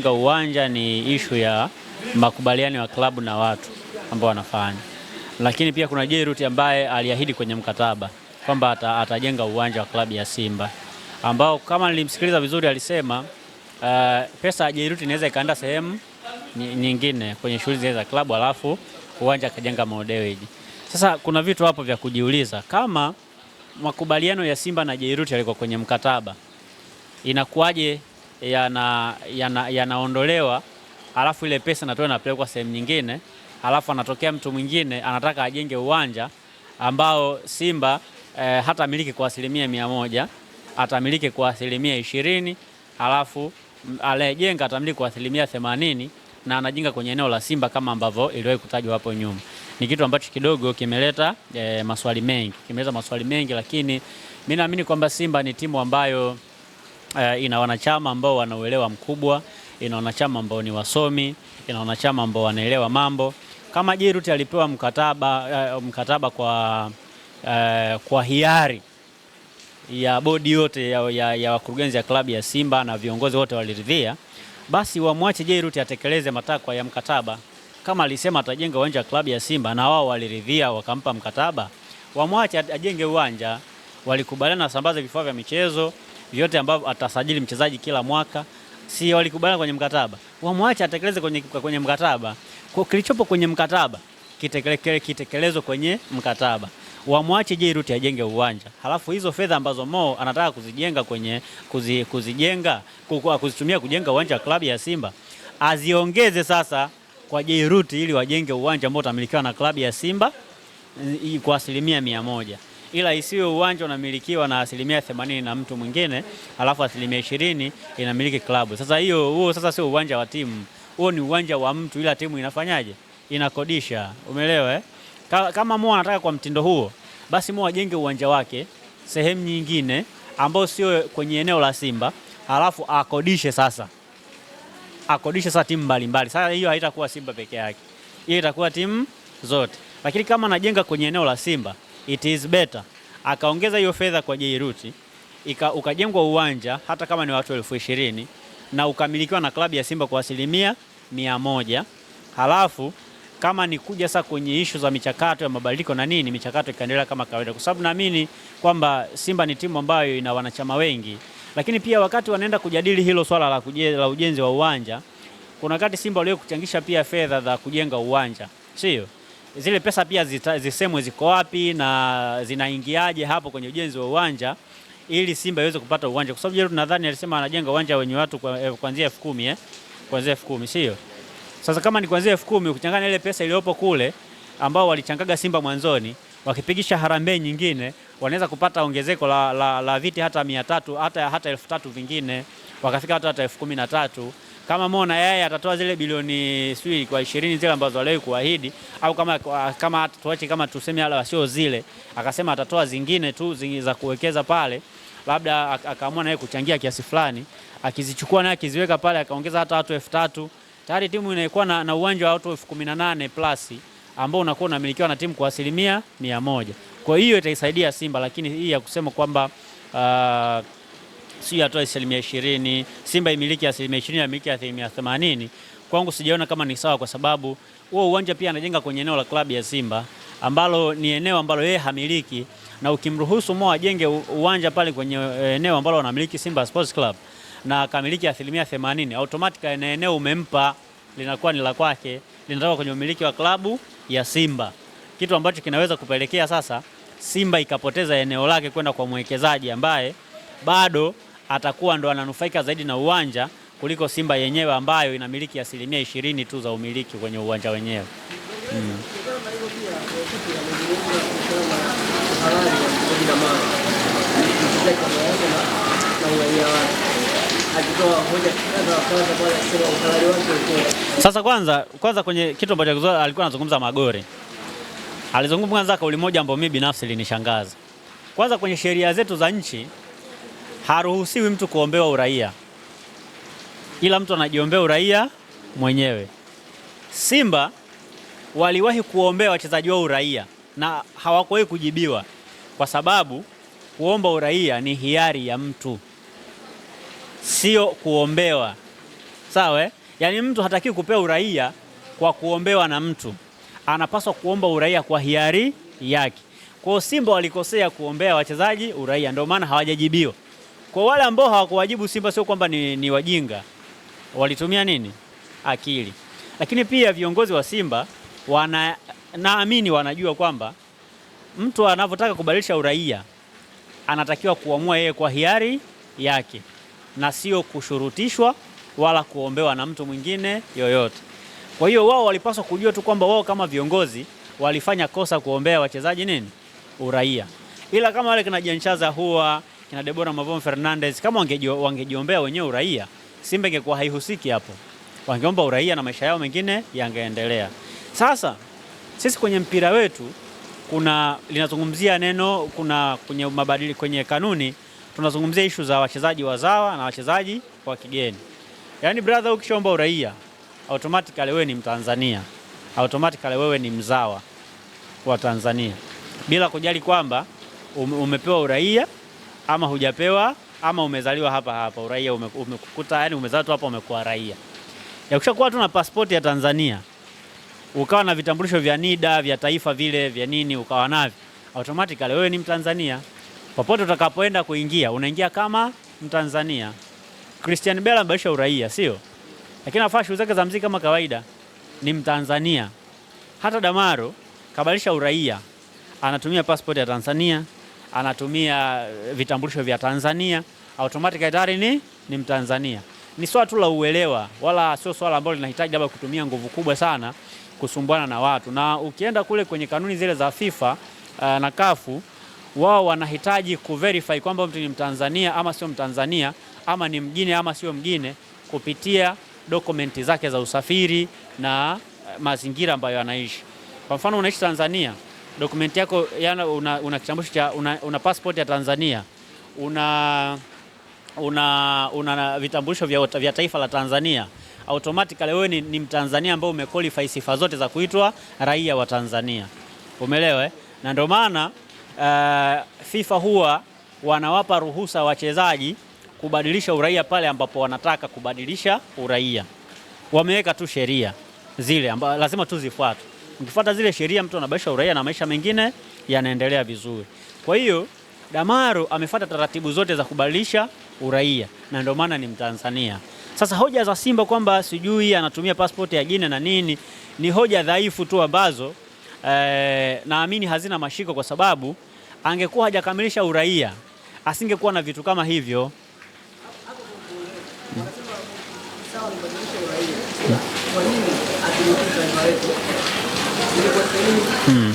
Uwanja ni ishu ya makubaliano ya klabu na watu ambao wanafanya, lakini pia kuna Jairut ambaye aliahidi kwenye mkataba kwamba atajenga uwanja wa klabu ya Simba, ambao kama nilimsikiliza vizuri alisema pesa ya Jairut inaweza ikaenda sehemu nyingine kwenye shughuli za klabu, alafu uwanja akajenga Modewiji. Sasa kuna vitu hapo vya kujiuliza, kama makubaliano ya Simba na Jairut yalikuwa kwenye mkataba, inakuwaje yanaondolewa alafu ile pesa natoa inapelekwa sehemu nyingine, alafu anatokea mtu mwingine anataka ajenge uwanja ambao Simba hata miliki kwa 100%, atamiliki kwa 20%, alafu aliyejenga atamiliki kwa 80% na anajenga kwenye eneo la Simba kama ambavyo iliwahi kutajwa hapo nyuma. Ni kitu ambacho kidogo kimeleta maswali mengi, lakini mimi naamini kwamba Simba ni timu ambayo ina wanachama ambao wanauelewa mkubwa, ina wanachama ambao ni wasomi, ina wanachama ambao wanaelewa mambo. Kama Jairut alipewa mkataba kwa hiari ya bodi yote ya wakurugenzi ya klabu ya Simba na viongozi wote waliridhia, basi wamwache Jairut atekeleze matakwa ya mkataba. Kama alisema atajenga uwanja wa klabu ya Simba na wao waliridhia wakampa mkataba, wamwache ajenge uwanja. Walikubaliana asambaze vifaa vya michezo vyote ambavyo atasajili mchezaji kila mwaka, si walikubaliana kwenye mkataba? Wamwache atekeleze kwenye mkataba. Kwa kilichopo kwenye mkataba kitekelezwe kwenye mkataba. Wamwache Jairut ajenge uwanja. Halafu hizo fedha ambazo Mo anataka kuzijenga kuzitumia kujenga uwanja wa klabu ya Simba, aziongeze sasa kwa Jairut ili wajenge uwanja ambao utamilikiwa na klabu ya Simba kwa 100%. Ila isiwe uwanja unamilikiwa na 80% na mtu mwingine, alafu 20% inamiliki klabu. Sasa huo sasa sio uwanja wa timu, huo ni uwanja wa mtu, ila timu inafanyaje? Inakodisha. Umeelewa eh? Kama Mo anataka kwa mtindo huo, basi Mo ajenge uwanja wake sehemu nyingine ambao sio kwenye eneo la Simba, alafu akodishe sasa timu mbalimbali. Sasa hiyo haitakuwa Simba peke yake, hiyo itakuwa timu zote. Lakini kama anajenga kwenye eneo la Simba, it is better akaongeza hiyo fedha kwa Jairut, ukajengwa uwanja hata kama ni watu 20,000 na ukamilikiwa na klabu ya Simba kwa 100%. Halafu kama ni kuja sasa kwenye issue za michakato ya mabadiliko na nini, michakato ikaendelea kama kawaida, kwa sababu naamini kwamba Simba ni timu ambayo ina wanachama wengi. Lakini pia wakati wanaenda kujadili hilo swala la ujenzi wa uwanja, kuna wakati Simba walio kuchangisha pia fedha za kujenga uwanja, sio? Zile pesa pia zisemwe ziko wapi na zinaingiaje hapo kwenye ujenzi wa uwanja ili Simba iweze kupata uwanja, kwa sababu Jairut nadhani alisema anajenga uwanja wenye watu kuanzia 10,000 kuanzia 10,000, sio? Sasa kama ni kuanzia 10,000 ukichanganya ile pesa iliyopo kule ambao walichangaga Simba mwanzoni, wakipigisha harambee nyingine, wanaweza kupata ongezeko la viti hata 300 hata 3,000 vingine, wakafika hata 13,000. Kama Mo na yeye atatoa zile bilioni kwa 20 zile ambazo waliwahi kuahidi, au kama tuache kama tuseme ala sio zile, akasema atatoa zingine tu za kuwekeza pale, labda akaamua na yeye kuchangia kiasi fulani, akizichukua na akiziweka pale, akaongeza hata watu 3,000, tayari timu inakuwa na uwanja wa watu 18 plus ambao unakuwa unamilikiwa na timu kwa 100%. Kwa hiyo itaisaidia Simba, lakini hii ya kusema kwamba si atoe 20%, Simba imiliki 20%, imiliki 80%, kwangu sijaona kama ni sawa, kwa sababu huo uwanja pia anajenga kwenye eneo la klabu ya Simba ambalo ni eneo ambalo yeye hamiliki, na ukimruhusu Mo ajenge uwanja pale kwenye eneo ambalo wanamiliki Simba Sports Club na akamiliki 80%, automatically na eneo umempa linakuwa ni la kwake, linatoka kwenye umiliki wa klabu ya Simba, kitu ambacho kinaweza kupelekea sasa Simba ikapoteza eneo lake kwenda kwa mwekezaji ambaye bado atakuwa ndo ananufaika zaidi na uwanja kuliko Simba yenyewe ambayo inamiliki 20% tu za umiliki kwenye uwanja wenyewe. Sasa kwanza kwenye kitu ambacho alikuwa anazungumza Magori, alizungumza kauli moja ambayo mimi binafsi ilinishangaza. Kwanza kwenye sheria zetu za nchi haruhusiwi mtu kuombewa uraia, ila mtu anajiombea uraia mwenyewe. Simba waliwahi kuombea wachezaji wao uraia na hawakuwahi kujibiwa, kwa sababu kuomba uraia ni hiari ya mtu, sio kuombewa. Sawa eh? Yaani mtu hatakiwi kupewa uraia kwa kuombewa na mtu, anapaswa kuomba uraia kwa hiari yake. Kwa hiyo Simba walikosea kuombea wachezaji uraia, ndio maana hawajajibiwa. Kwa wale ambao hawakuwajibu Simba sio kwamba ni wajinga, walitumia nini? Akili. Lakini pia viongozi wa Simba naamini wanajua kwamba mtu anavyotaka kubadilisha uraia anatakiwa kuamua yeye kwa hiari yake na sio kushurutishwa wala kuombewa na mtu mwingine yoyote. Kwa hiyo wao walipaswa kujua tu kwamba wao kama viongozi walifanya kosa kuombea wachezaji nini? Uraia. Ila kama wale kina Janchaza huwa kina Deborah Mavon Fernandez kama wangejiombea wenyewe uraia, Simba ingekuwa haihusiki hapo. Wangeomba uraia na maisha yao mengine yangeendelea. Sasa sisi kwenye mpira wetu linazungumzia neno kwenye mabadili kwenye kanuni tunazungumzia issue za wachezaji wazawa na wachezaji wa kigeni. Yaani brother, ukishaomba uraia automatically wewe ni Mtanzania. Automatically wewe ni mzawa wa Tanzania. Bila kujali kwamba umepewa uraia ama hujapewa ama umezaliwa hapa hapa, uraia umekukuta, yani umezaliwa tu hapa umekuwa raia. Ukishakuwa tu na pasipoti ya Tanzania, ukawa na vitambulisho vya NIDA vya taifa vile vya nini ukawa navyo, automatically wewe ni Mtanzania. Popote utakapoenda kuingia, unaingia kama Mtanzania. Christian Bella amebadilisha uraia, sio? Lakini anafanya shughuli zake za muziki kama kawaida, ni Mtanzania. Hata Damaro kabadilisha uraia, anatumia passport ya Tanzania, anatumia vitambulisho vya Tanzania, automatically tayari ni Mtanzania. Ni swala tu la uelewa, wala sio swala ambalo linahitaji labda kutumia nguvu kubwa sana kusumbuana na watu. Na ukienda kule kwenye kanuni zile za FIFA na kafu, wao wanahitaji kuverify kwamba mtu ni Mtanzania ama sio Mtanzania, ama ni mgine ama sio mgine, kupitia dokumenti zake za usafiri na mazingira ambayo anaishi. Kwa mfano unaishi Tanzania, dokumenti yako yana una kitambulisho cha una passport ya Tanzania, una vitambulisho vya taifa la Tanzania, automatically wewe ni Mtanzania ambao umequalify sifa zote za kuitwa raia wa Tanzania. Umeelewa eh? Na ndio maana FIFA huwa wanawapa ruhusa wachezaji kubadilisha uraia pale ambapo wanataka kubadilisha uraia. Wameweka tu sheria zile ambazo lazima tu zifuatwe. Mkifuata zile sheria, mtu anabadilisha uraia na maisha mengine yanaendelea vizuri. Kwa hiyo Damaro amefuata taratibu zote za kubadilisha uraia na ndio maana ni Mtanzania. Sasa hoja za Simba kwamba sijui anatumia passport ya Guinea na nini, ni hoja dhaifu tu ambazo naamini hazina mashiko, kwa sababu angekuwa hajakamilisha uraia asingekuwa na vitu kama hivyo.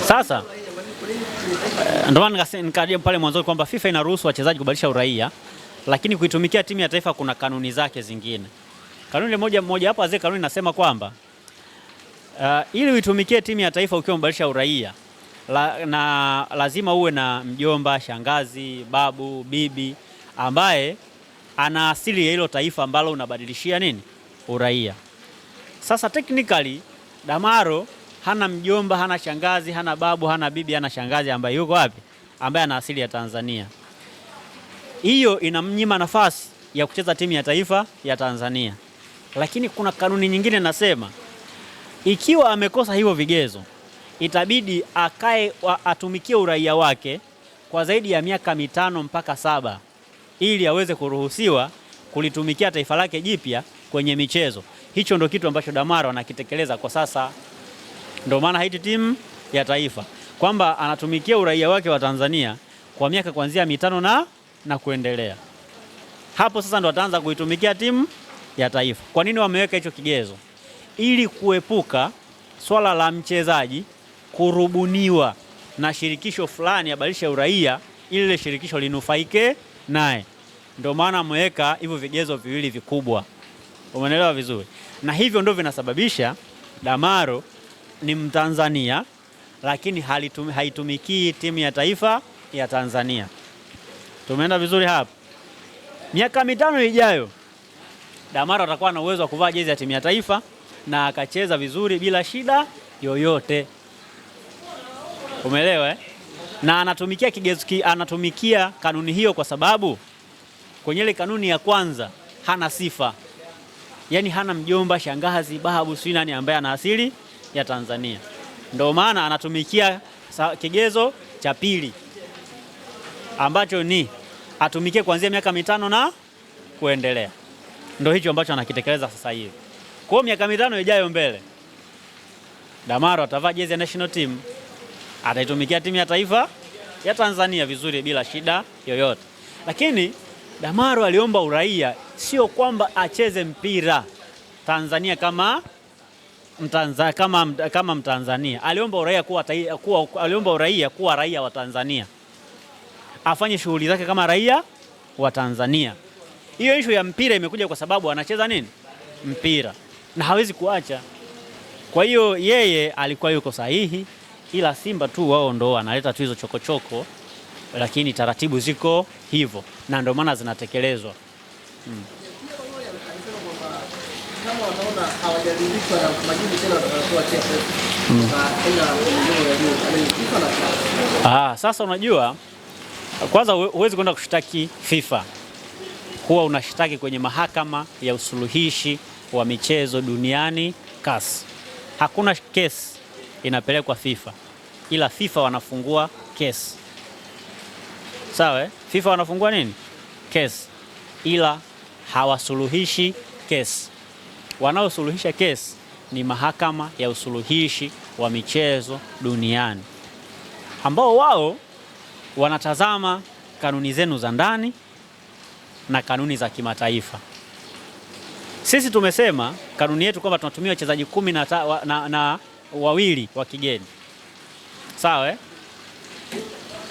Sasa ndio maana nikadia pale mwanzo kwamba FIFA inaruhusu wachezaji kubadilisha uraia, lakini kuitumikia timu ya taifa kuna kanuni zake zingine. Kanuni moja hapo azee, kanuni inasema kwamba ili uitumikie timu ya taifa ukiwa mbadilisha uraia na lazima uwe na mjomba, shangazi, babu, bibi ambaye ana asili ya hilo taifa ambalo unabadilishia nini? Uraia. Sasa technically Damaro hana mjomba, hana shangazi, hana babu, hana bibi, hana shangazi ambaye yuko wapi? Ambaye ana asili ya Tanzania. Hiyo inamnyima nafasi ya kucheza timu ya taifa ya Tanzania. Lakini kuna kanuni nyingine nasema, ikiwa amekosa hivyo vigezo, itabidi atumikie uraia wake kwa zaidi ya miaka 5 mpaka 7 ili aweze kuruhusiwa kulitumikia taifa lake jipya kwenye michezo. Hicho ndo kitu ambacho Damaro anakitekeleza kwa sasa. Ndio maana haiti timu ya taifa, kwamba anatumikia uraia wake wa Tanzania kwa miaka kuanzia 5 na kuendelea. Hapo sasa ndo ataanza kuitumikia timu ya taifa. Kwa nini wameweka hicho kigezo? Ili kuepuka swala la mchezaji kurubuniwa na shirikisho fulani abadilishe uraia ili ile shirikisho linufaike naye. Ndio maana ameweka hivyo vigezo viwili vikubwa. Umeelewa vizuri? Na hivyo ndio vinasababisha Damaro ni Mtanzania lakini haitumikii timu ya taifa ya Tanzania. Tumeenda vizuri hapa? Miaka 5 ijayo Damaro atakuwa na uwezo wa kuvaa jezi ya timu ya taifa na akacheza vizuri bila shida yoyote. Umeelewa eh? Na anatumikia kigezo anatumikia kanuni hiyo kwa sababu kwenye ile kanuni ya kwanza hana sifa. Yaani hana mjomba, shangazi, babu, sio nani ambaye ana asili ya Tanzania. Ndio maana anatumikia kigezo cha pili ambacho ni atumikie kuanzia miaka 5 na kuendelea. Ndio hicho ambacho anakitekeleza sasa hivi. Kwa hiyo miaka 5 ijayo mbele, Damaro atavaa jezi ya national team, ataitumikia timu ya taifa ya Tanzania vizuri bila shida yoyote. Lakini Damaro aliomba uraia, sio kwamba acheze mpira Tanzania kama Mtanzania. Aliomba uraia kuwa raia wa Tanzania, afanye shughuli zake kama raia wa Tanzania. Hiyo issue ya mpira imekuja kwa sababu anacheza nini? Mpira, na hawezi kuacha. Kwa hiyo yeye alikuwa yuko sahihi, ila Simba tu wao ndo wanaleta tu hizo chokochoko, lakini taratibu ziko hivyo na ndio maana zinatekelezwa. Kama wanaona hawajaridhika na majibu tena watatoa TFF. Sasa unajua, kwanza huwezi kwenda kushtaki FIFA. Huwa unashtaki kwenye mahakama ya usuluhishi wa michezo duniani, CAS. Hakuna kesi inapelekwa FIFA, ila FIFA wanafungua kesi. Sawa? FIFA wanafungua nini? Kesi, ila hawasuluhishi kesi. Wanaosuluhisha kesi ni mahakama ya usuluhishi wa michezo duniani, ambao wao wanatazama kanuni zenu za ndani na kanuni za kimataifa. Sisi tumesema kanuni yetu kwamba tunatumia wachezaji 10 na wawili wa kigeni. Sawa?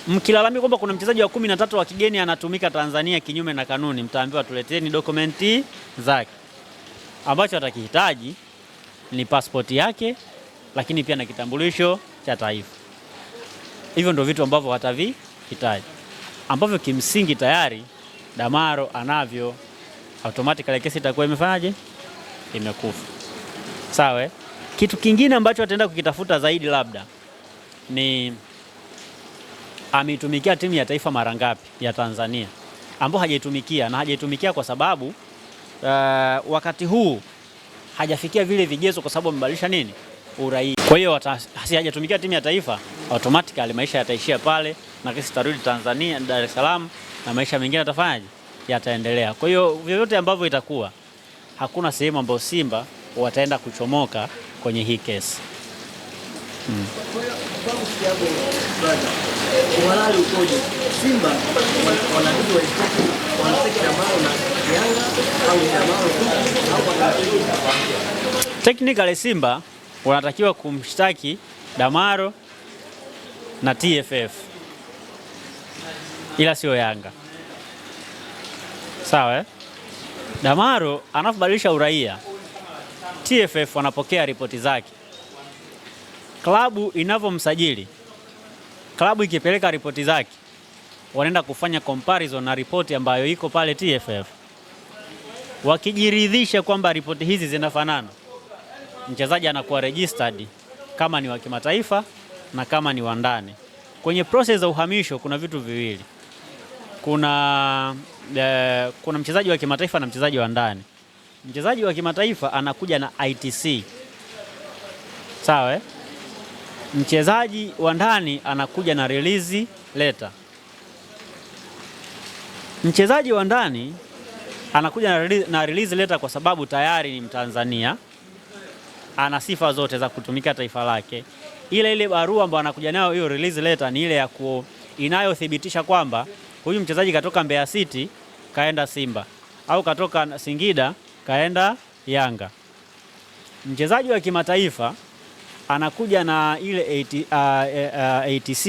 Mkilalamika kwamba kuna mchezaji wa 13 wa kigeni anatumika Tanzania kinyume na kanuni, mtaambiwa tuleteni dokumenti zake. Ambacho atakihitaji ni pasipoti yake, lakini pia na kitambulisho cha taifa. Hivyo ndio vitu ambavyo watavihitaji, ambavyo kimsingi tayari Damaro anavyo. Automatically kesi itakuwa imefanyaje? Imekufa. Sawa? Kitu kingine ambacho ataenda kukitafuta zaidi labda ni ameitumikia timu ya taifa mara ngapi ya Tanzania, ambao hajaitumikia, na hajaitumikia kwa sababu wakati huu hajafikia vile vigezo, kwa sababu amebadilisha nini? Uraia. Kwa hiyo hajatumikia timu ya taifa, automatically maisha yataishia pale, na kesi tarudi Tanzania, Dar es Salaam, na maisha mengine yatafanyaje? Yataendelea. Kwa hiyo vyovyote ambavyo itakuwa, hakuna sehemu ambayo Simba wataenda kuchomoka kwenye hii kesi. Technically Simba wanatakiwa kumshtaki Damaro na TFF, ila sio Yanga. Sawa? Damaro anapobadilisha uraia, TFF wanapokea ripoti zake. Klabu inavyomsajili, klabu ikipeleka ripoti zake, wanaenda kufanya comparison na ripoti ambayo iko pale TFF. Wakijiridhisha kwamba ripoti hizi zinafanana, mchezaji anakuwa registered kama ni wa kimataifa na kama ni wa ndani. Kwenye process za uhamisho kuna vitu viwili. Kuna mchezaji wa kimataifa na mchezaji wa ndani. Mchezaji wa kimataifa anakuja na ITC. Sawa? Mchezaji wa ndani anakuja na release letter. Mchezaji wa ndani anakuja na release letter kwa sababu tayari ni Mtanzania, ana sifa zote za kutumika taifa lake. Ile barua ambayo anakuja nayo, hiyo release letter, ni ile ya inayothibitisha kwamba huyu mchezaji katoka Mbeya City kaenda Simba, au katoka Singida kaenda Yanga. Mchezaji wa kimataifa anakuja na ile ATC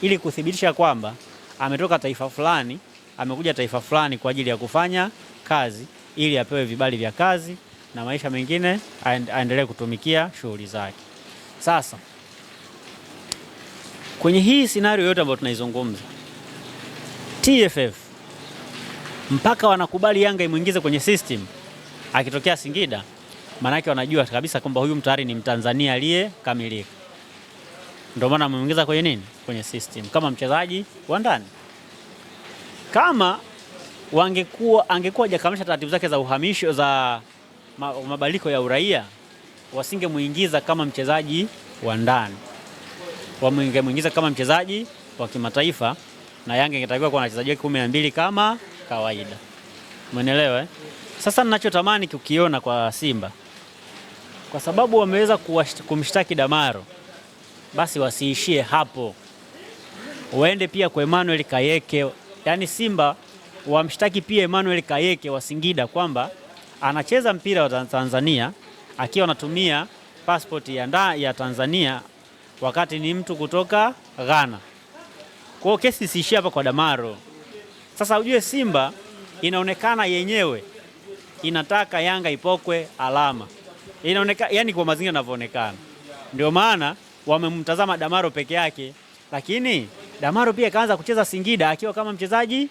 ili kuthibitisha kwamba ametoka taifa fulani, amekuja taifa fulani kwa ajili ya kufanya kazi, ili apewe vibali vya kazi na maisha mengine aendelee kutumikia shughuli zake. Sasa kwenye hii scenario yote ambayo tunaizungumza, TFF mpaka wanakubali Yanga imuingize kwenye system akitokea Singida, maana yake wanajua kabisa kwamba huyu mtayari ni Mtanzania aliyekamilika. Ndio maana amemuingiza kwenye nini? Kwenye system kama mchezaji wa ndani. Kama angekuwa hajakamilisha taratibu zake za uhamisho mabadiliko ya uraia, wasingemuingiza kama mchezaji wa ndani, wangemuingiza kama mchezaji wa kimataifa, na Yanga ingetakiwa kuwa na wachezaji wake 12 kama kawaida. Umeelewa? Sasa ninachotamani kukiona kwa Simba, kwa sababu wameweza kumshtaki Damaro, basi wasiishie hapo, waende pia kwa Emmanuel Kayeke. Yaani Simba wamshtaki pia Emmanuel Kayeke wa Singida kwamba anacheza mpira wa Tanzania akiwa anatumia passport ya Tanzania wakati ni mtu kutoka Ghana. Kwa hiyo kesi isiishie hapa kwa Damaro. Sasa ujue Simba inaonekana yenyewe inataka Yanga ipokwe alama. Inaonekana yani kwa mazingira yanavyoonekana. Ndio maana wamemtazama Damaro peke yake, lakini Damaro pia kaanza kucheza Singida akiwa kama mchezaji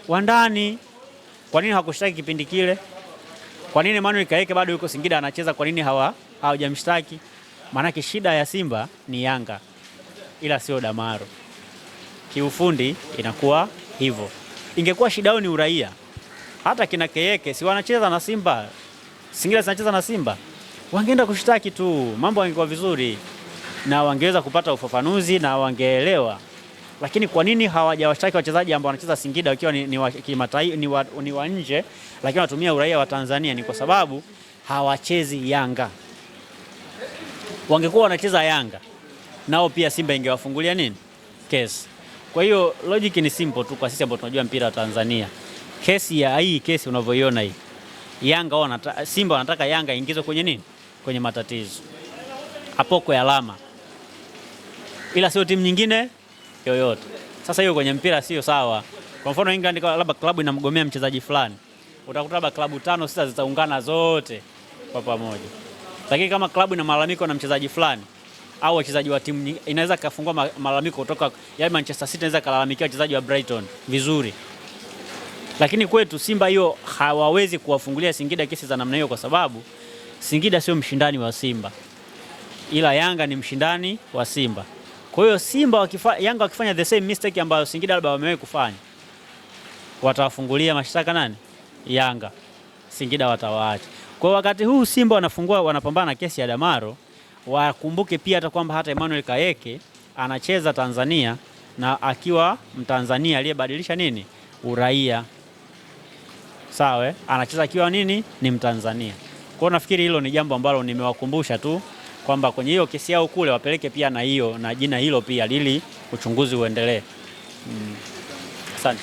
wa ndani. Kwa nini hakushtaki kipindi kile? Kwa nini Emmanuel Kayeke bado yuko Singida anacheza? Kwa nini hawajamshtaki? Maanake shida ya Simba ni Yanga, ila sio Damaro. Kiufundi inakuwa hivyo. Ingekuwa shida yao ni uraia, hata kina Kayeke si wanacheza na Simba, Singida zinacheza na Simba, wangeenda kushtaki tu, mambo yangekuwa vizuri na wangeweza kupata ufafanuzi na wangeelewa. Lakini kwa nini hawajawashtaki wachezaji ambao wanacheza Singida wakiwa ni wa kimataifa, ni wa nje, lakini wanatumia uraia wa Tanzania? Ni kwa sababu hawachezi Yanga. Wangekuwa wanacheza Yanga, nao pia Simba ingewafungulia nini? Kesi. Kwa hiyo logic ni simple tu kwa sisi ambao tunajua mpira wa Tanzania. Kesi unavyoiona hii, Simba wanataka Yanga ingizwe kwenye nini? Kwenye matatizo, apokwe alama, ila sio timu nyingine yoyote. Sasa hiyo kwenye mpira sio sawa. Kwa mfano England, labda klabu inamgomea mchezaji fulani, utakuta labda klabu 5-6 zitaungana zote kwa pamoja. Lakini kama klabu ina malalamiko na mchezaji fulani au wachezaji wa timu, inaweza kafungua malalamiko kutoka, yaani Manchester City inaweza kalalamikia wachezaji wa Brighton vizuri. Lakini kwetu Simba hiyo hawawezi kuwafungulia Singida kesi za namna hiyo, kwa sababu Singida sio mshindani wa Simba, ila Yanga ni mshindani wa Simba. Kwa hiyo Yanga wakifanya the same mistake ambayo Singida labda wamewahi kufanya, watawafungulia mashtaka nani? Yanga. Singida watawaacha. Kwa wakati huu Simba wanapambana na kesi ya Damaro, wakumbuke pia hata kwamba hata Emmanuel Kayeke anacheza Tanzania na akiwa Mtanzania aliyebadilisha nini? Uraia. Sawa, anacheza akiwa nini? Ni Mtanzania. Kwa hiyo nafikiri hilo ni jambo ambalo nimewakumbusha tu kwamba kwenye hiyo kesi yao kule wapeleke pia na hiyo na jina hilo pia, ili uchunguzi uendelee. Asante.